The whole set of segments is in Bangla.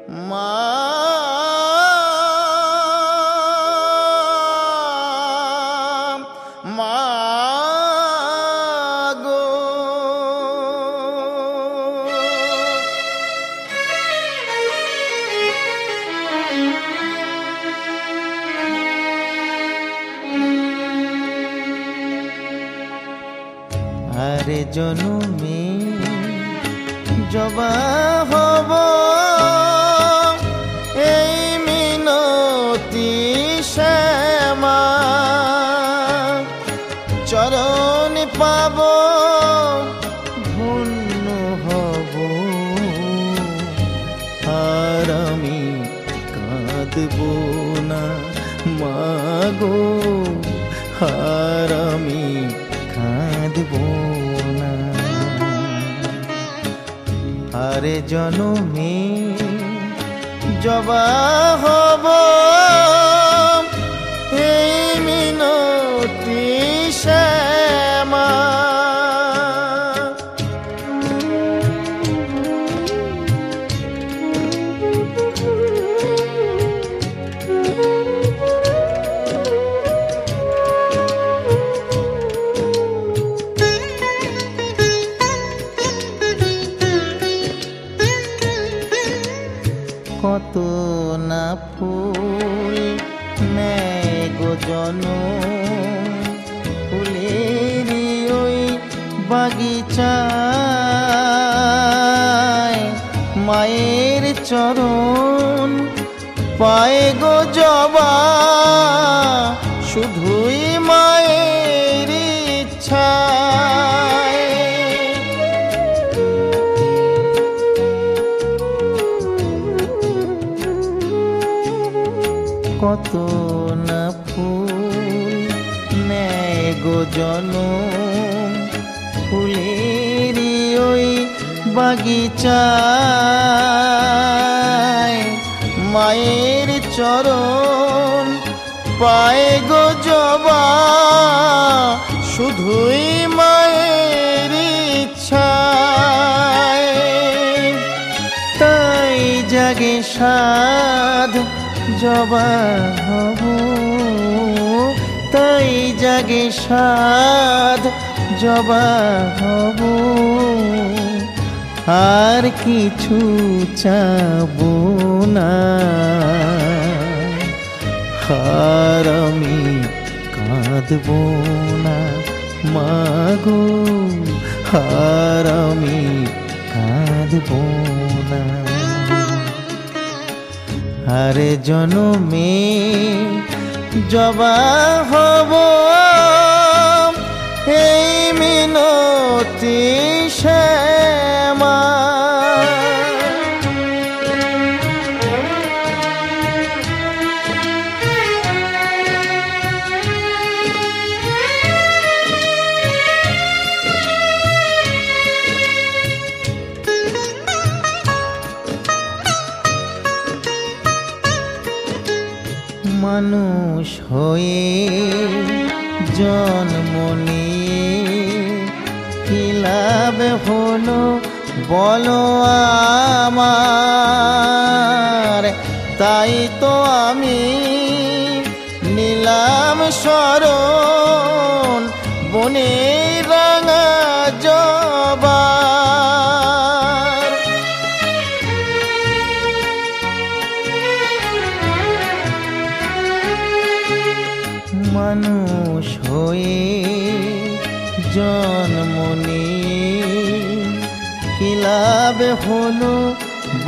মা মা গো আরে জনমে জবা হব এই মিনতি শ্যামা চরণ পাব ধন্য হব আর আমি কাঁদব না মাগো আর আমি কাঁদব না আরে জনমে জবা হব এই মিনতি শ্যামা কত না ফুল নেয় গো জনম ফুলেরই ওই বাগিচায় মায়ের চরণ পায় গো জবা শুধুই মায়ের ইচ্ছায় কত না ফুল নেয় গো জনম ফুলেরই ওই বাগিচায় মায়ের চরণ পায় গো জবা শুধুই মায়ের ইচ্ছায় তাই জাগে সাধ জবা হব তাই জাগে সাধ জবা হব আর কিছু চাব না আর আমি কাঁদব না মাগো আর আমি কাঁদব না আরে জনমে জবা হব এই মিনতি শ্যামা মানুষ হয়ে জন্ম নিয়ে কি লাভ হলো বলো আমার তাই তো আমি নিলাম শরণ বনে রাঙা জবা মানুষ হয়ে জন্ম নিয়ে কি লাভ হলো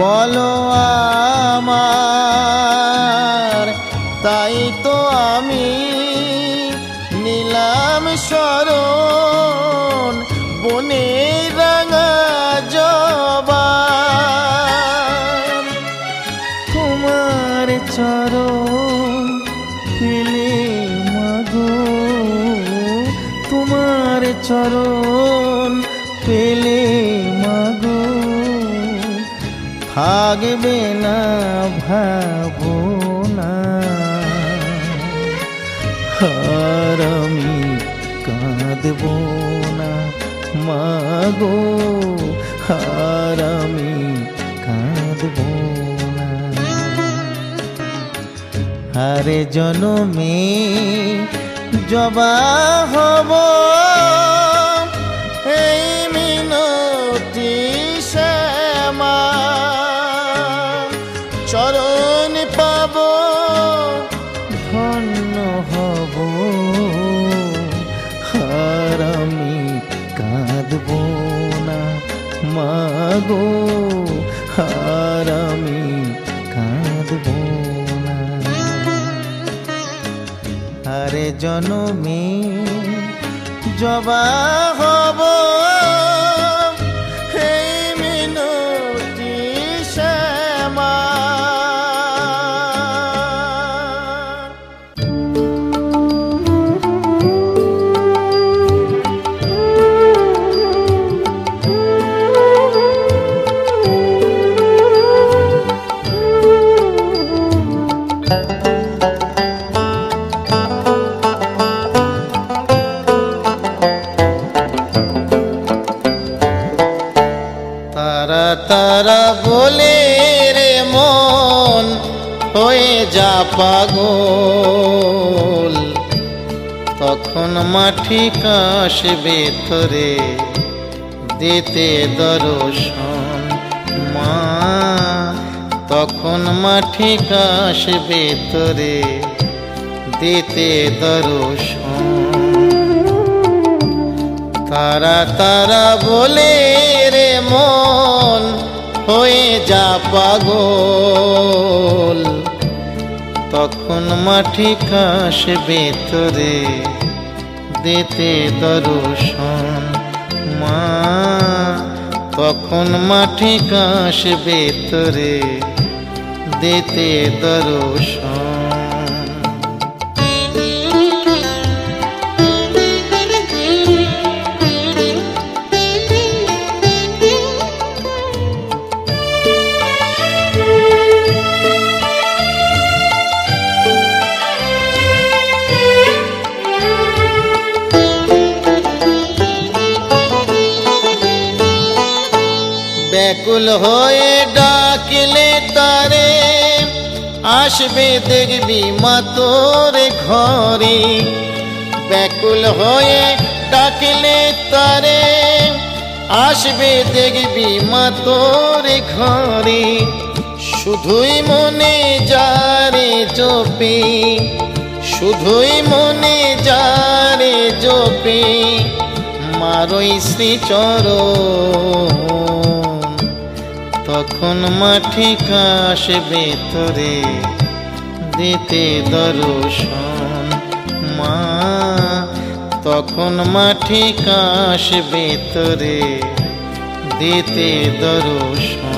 বলো আমার তাই তো আমি নিলাম শরণ বনে রাঙা জবা তোমার চরণ পেলে মাগো তোমার চরণ পেলে মাগো থাকবে না ভাবনা আর আমি কাঁদব না মাগো আর আমি কাঁদব না। আরে জনমে জবা হব এই মিনতি শ্যামা চরণ পাব ধন্য হব আর আমি কাঁদব না মাগো আর আমি কাঁদব না আরে জনমে জবা হব এই মিনতি শ্যামা তারা বলে রে মন হয়ে যা পাগল তখন মাটি কাশবে তোরে দিতে দর্শন মা তখন মাটি কাশবে তোরে দিতে দর্শন তারা বলে রে মন হয়ে যা পাগল তখন মাটি কাশবে তোরে দিতে দর্শন মা তখন মাটি কাশবে তোরে দিতে দর্শন ব্যাকুল হয়ে ডাকলে তারে আসবে দেখবি মা তোর ঘরে ব্যাকুল হয়ে ডাকলে তারে আসবে দেখবি মা তোর ঘরে শুধুই মনে যারে জপে শুধুই মনে যারে জপে মারই শ্রীচরণ তখন মাটি কাশবে তোরে দিতে দর্শন মা তখন মাটি কাশবে তোরে দিতে দর্শন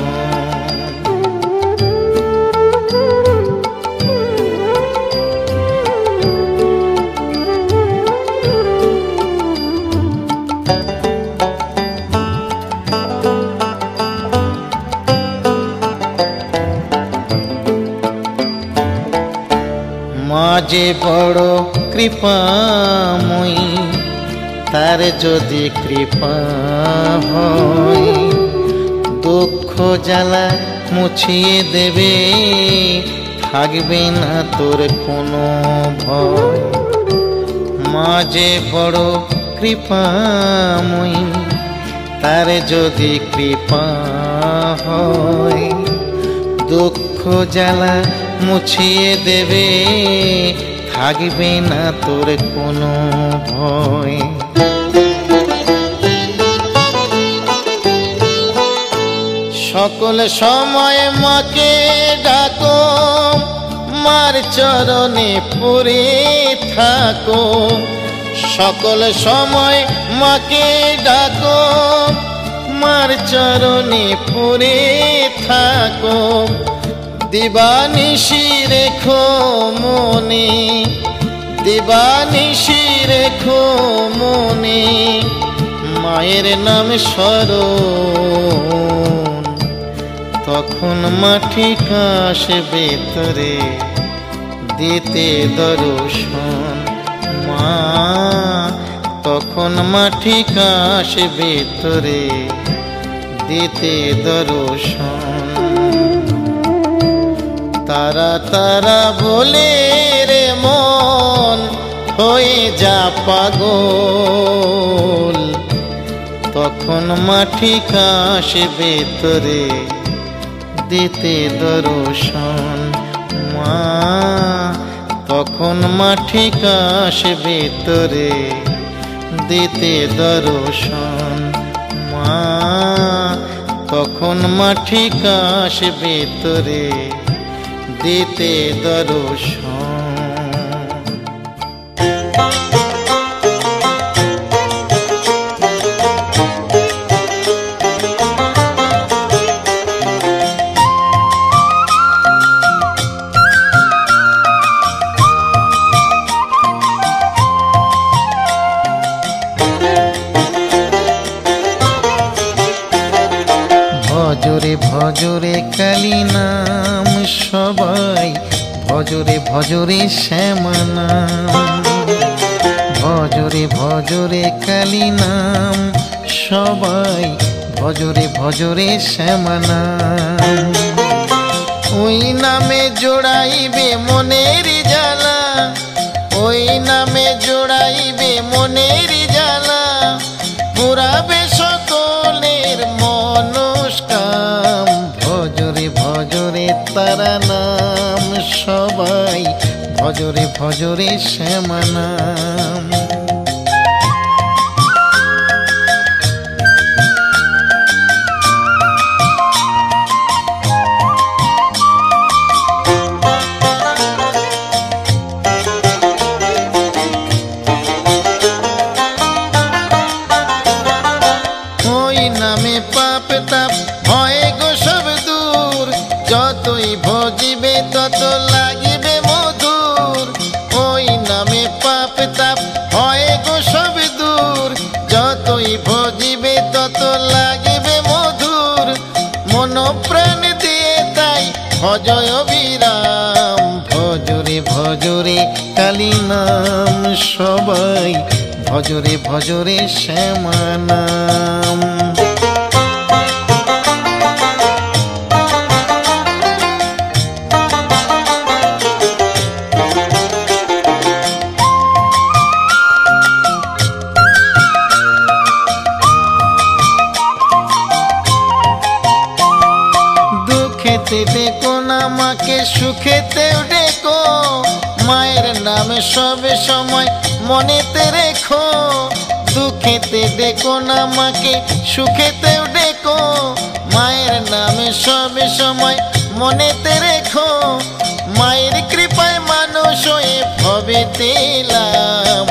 মাঝে বড় কৃপাময়ী তার যদি কৃপা হয় দুঃখ জ্বালা মুছিয়ে দেবে থাকবে না তোর কোনো ভয় মাঝে বড় কৃপাময়ী তার যদি কৃপা হয় দুঃখ জ্বালা মুছিয়ে দেবে থাকবে না তোর কোনো ভয় সকল সময় মাকে ডাকো মার চরণে পড়ে থাকো সকল সময় মাকে ডাকো মার চরণে পড়ে থাকো দিবানিশি রেখো মনে দিবানিশি রেখো মনে মায়ের নাম স্মরণ তখন মাটি কাশবে তোরে দিতে দর্শন মা তখন মাটি কাশবে তোরে দিতে দর্শন তারা তারা বলে রে মন হয়ে যা পাগল, তখন মাটি কাশে ভেতরে দিতে দর্শন মা, তখন মাটি কাশে ভেতরে দিতে দর্শন মা, তখন মাটি কাশে ভেতরে দিতে দর্শন। ভজরে ভজরে কালী নাম সবাই, ভজরে ভজরে শ্যামা নাম, ভজরে ভজরে কালী নাম সবাই, ভজরে ভজরে শ্যামা নাম। ওই নামে জোড়াইবে মনের জ্বালা, ওই নামে জোড়াইবে মনের জ্বালা, পুরাবে সকলের মনস্কাম। ভজরে ভজরে তারা নাম সবাই, ভজরে ভজরে শ্যামা নাম। নামে পাপ তাপ হয় গো সব দূর, যতই ভজিবে তত লাগিবে মধুর। ওই নামে পাপ তাপ হয় গো সব দূর, যতই ভজিবে তত লাগিবে মধুর। মন প্রাণ দিয়ে তাই ভজয় অবিরাম, ভজরে ভজরে কালী নাম সবাই, ভজরে ভজরে শ্যামা নাম। দুঃখেতে ডেকো না মাকে, সুখেতেও ডেকো, মায়ের নামে সব সময় মনেতে রেখো। দুঃখেতে ডেকো না মাকে, সুখেতেও ডেকো, মায়ের নামে সব সময় মনেতে রেখো। মায়ের কৃপায় মানুষ হয়ে ভবেতে এলাম,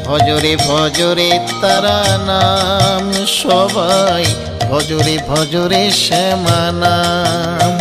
ভজরে ভজরে তারা নাম সবাই, ভজরে ভজরে শ্যামা নাম।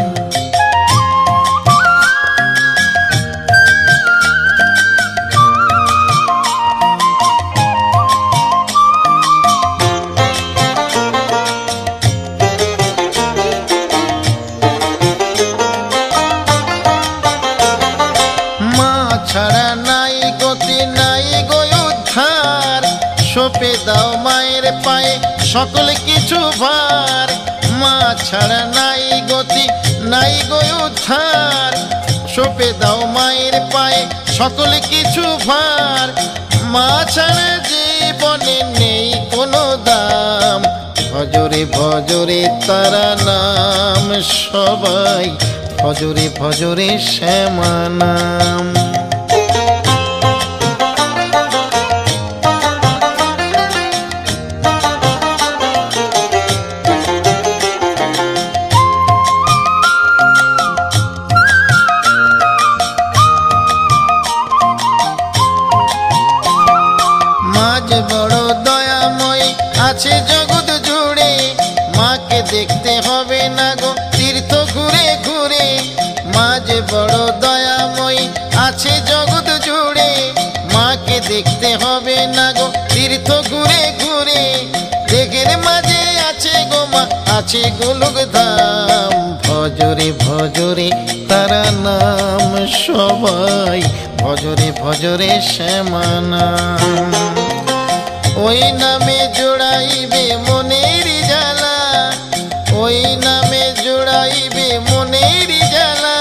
মা ছাড়া নাই গতি নাই গো উদ্ধার, সঁপে দাও মায়ের পায়ে সকল কিছু ভার। মা ছাড়া নাই গতি নাই গো উদ্ধার, সঁপে দাও মায়ের পায়ে সকল কিছু ভার। মা ছাড়া জীবনে নেই কোনো দাম, ভজরে ভজরে তারা নাম সবাই, ভজরে ভজরে শ্যামা নাম। মাঝ বড় দয়াময় আছে জগৎ জুড়ে, মাকে দেখতে হবে না গো তীর্থ ঘুরে ঘুরে। মাঝ বড় দয়াময় আছে জগৎ জুড়ে, মাকে দেখতে হবে না গো তীর্থ ঘুরে ঘুরে। দেখের মাঝে আছে গো মা, আছে গোলক ধাম, ভজরে ভজরে তারা নাম সবাই, ভজরে ভজরে শ্যামা নাম। ওই নামে জোড়াইবে মনের জ্বালা, ওই নামে জোড়াইবে মনের জ্বালা,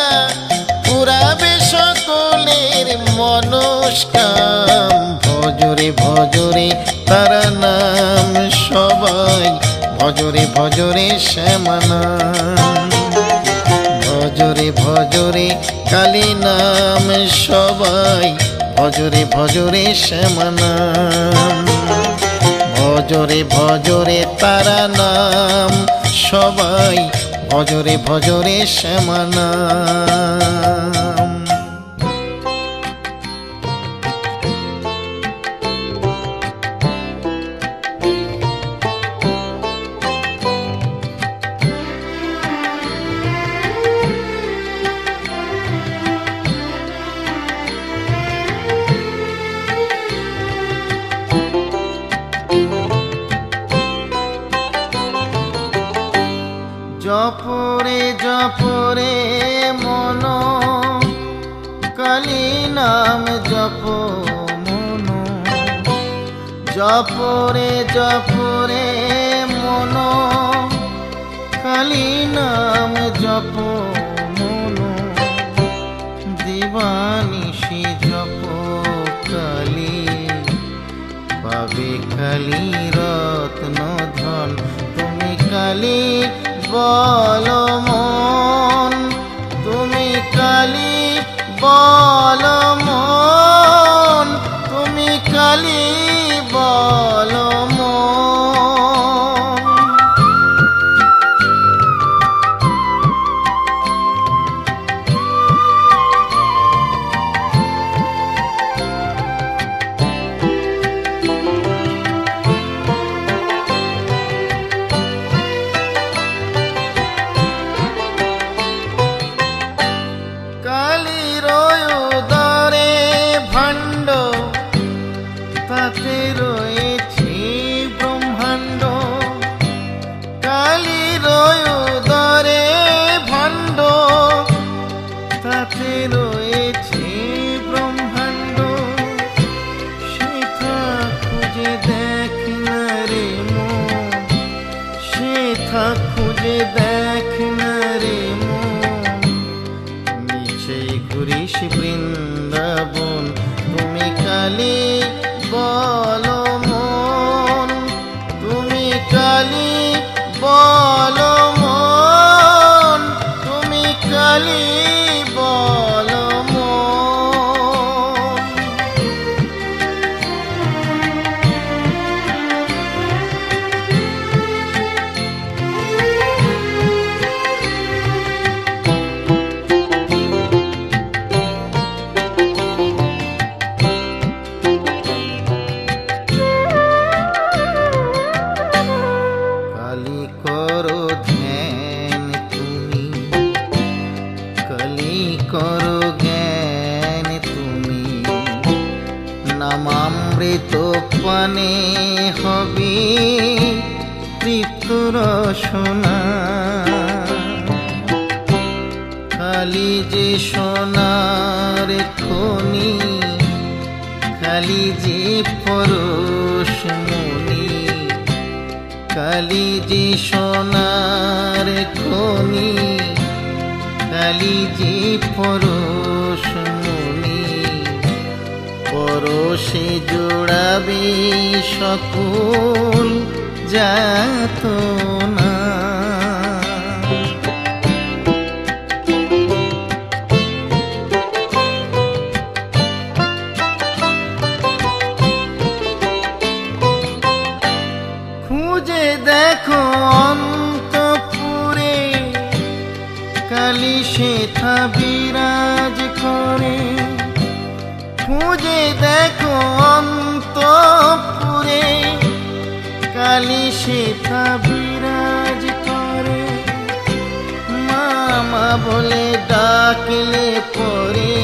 দুষ্কাম। ভজরে ভজরে তারা নাম সবাই, ভজরে ভজরে শ্যামা নাম। ভজরে ভজরে কালী নাম সবাই, ভজরে ভজরে শ্যামা নাম। ভজরে ভজরে তারা নাম সবাই, ভজরে ভজরে শ্যামা নাম। জপরে জপরে মন কালী নাম জপ মন। জপরে জপরে মন কালী নাম জপ মন। দিবানিশি জপ কালী, পাবে কালী রত্ন ধন। তুমি কালী বলো মন, তুমি কালী বলো মন, তুমি কালী বলো মন। কালীর উদরে ভাণ্ড, তাতে রয়েছে ব্রহ্মাণ্ড। কালীর উদরে ভাণ্ড, তাতে রয়েছে ব্রহ্মাণ্ড। সেথা খুঁজে দেখ না রে মন, সেথা খুঁজে দেখ না রে মন। নিচে ঘুরিস বৃন্দাবন, তুমি কালী বলো মন, তুমি কালী বলো মন, তুমি কালী বলো মন। কালী করো ধ্যান তুমি, কালী করো জ্ঞান তুমি। নামামৃত পানে হবে তৃপ্ত রসনা। কালী যে সোনার খনি, কালী যে পরশ মনি। কালী যে সোনার খনি, কালী যে পরশ মনি। পরশে জোড়াবে সকল যাতনা। খুঁজে দেখো অন্তপুরে, কালী সেথা বিরাজ করে। খুঁজে দেখো অন্তপুরে, কালী সেথা বিরাজ করে। মামা বলে ডাকলে পরে,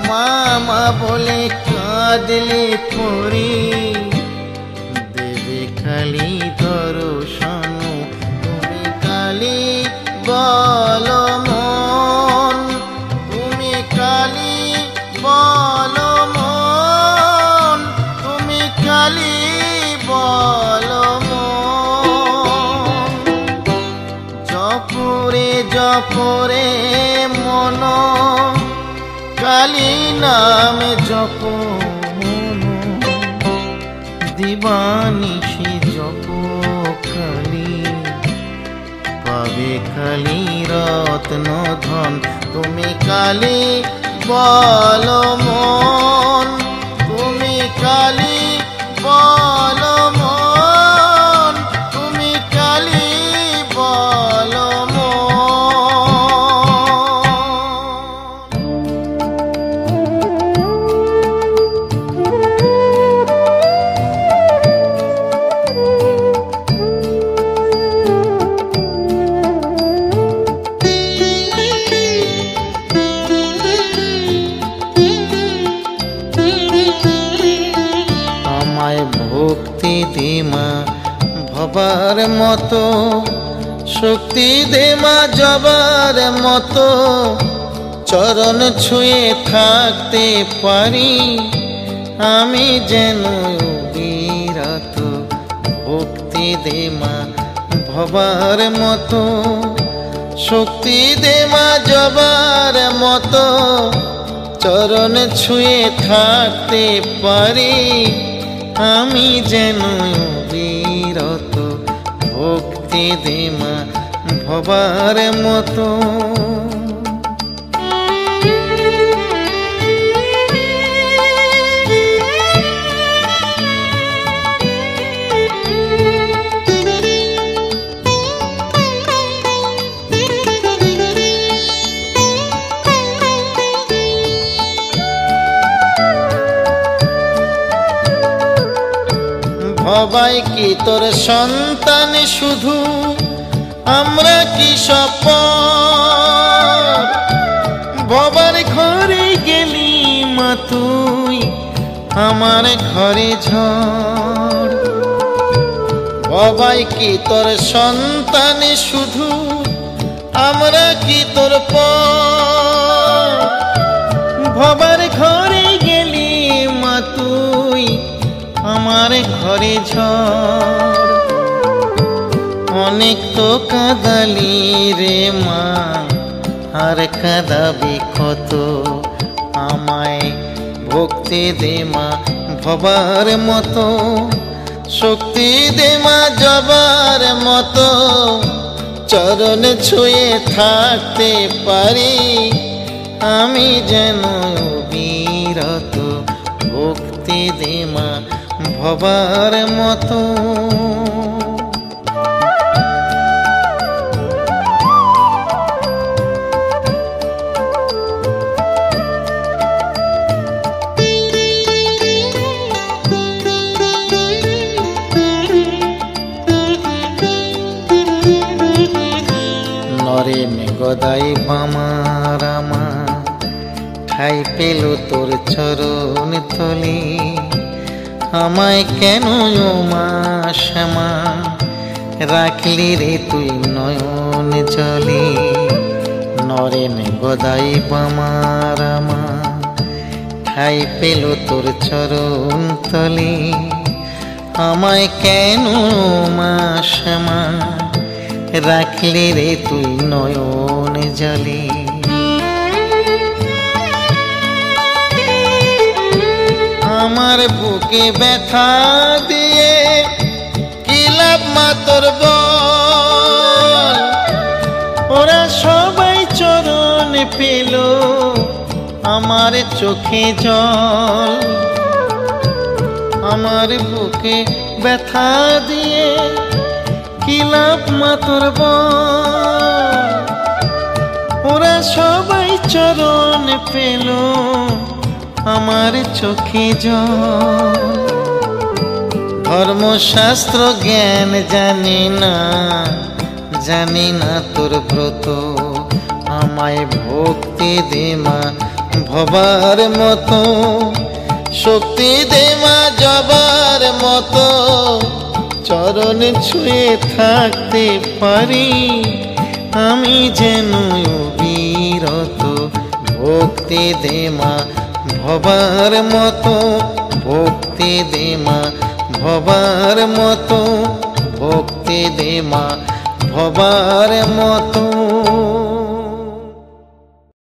মামা বলে কাঁদলে পরে। দেবে কালী দর্শন, তুমি কালী বলো মন, তুমি কালী বলো মন, তুমি কালী বলো মন। জপরে জপরে মন কালী নাম জপ দিবানিশি জপ কালী, পাবে কালী রত্ন ধন। তুমি কালী বল মন, তুমি কালী বল মন, তুমি কালী বল মন। ভক্তি দে মা ভবার মতো, শক্তি দে মা জবার মতো, চরণ ছুঁয়ে থাকতে পারি আমি যেন বিরত। ভক্তি দে মা ভবার মতো, শক্তি দে মা জবার মতো, চরণ ছুঁয়ে থাকতে পারি আমি যেন বিরত। ভক্তি দে মা ভবার মতো। ভবাই কি তোর সন্তান শুধু, আমরা কি সপর? ভবার ঘরে গেলি মা তুই, আমার ঘরে ঝড়। ভবাই কি তোর সন্তান শুধু, আমরা কি তোর পর? ভবার ঘরে গেলি মা তুই, আমার ঘরে ঝড়। অনেক তো কাঁদালি রে মা, আর কাঁদাবি কত? আমায় ভক্তি দে মা ভবার মতো, শক্তি দে মা জবার মতো, চরণ ছুঁয়ে থাকতে পারি আমি যেন বিরত। ভক্তি দে মা ভবার মতো। নরেন গদাই বামার আমা, ঠাই পেল তোর চরণ তলে। আমায় কেন মা শ্যামা রাখলি রে তুই নয়ন জলে? নরেন গদাই বামার আমা, ঠাই পেল তোর চরণ তলে। আমায় কেন মা শ্যামা রাখলি রে তুই নয়ন জলে? আমার বুকে ব্যথা দিয়ে কি লাভ মা তোর বল? ওরা সবাই চরণ পেল, আমার চোখে জল। আমার বুকে ব্যথা দিয়ে কি লাভ মা তোর বল? ওরা সবাই চরণ পেল, আমার চোখে জল। ধর্মশাস্ত্র জ্ঞান জানি না, জানি না তোর ব্রত। আমায় ভক্তি দে মা ভবার মতো, শক্তি দে মা জবার মতো, চরণ ছুঁয়ে থাকতে পারি আমি যেন বিরত। ভক্তি দে মা ভবার মতো, ভক্তি দে মা ভবার মতো, ভক্তি দে মা ভবার মতো।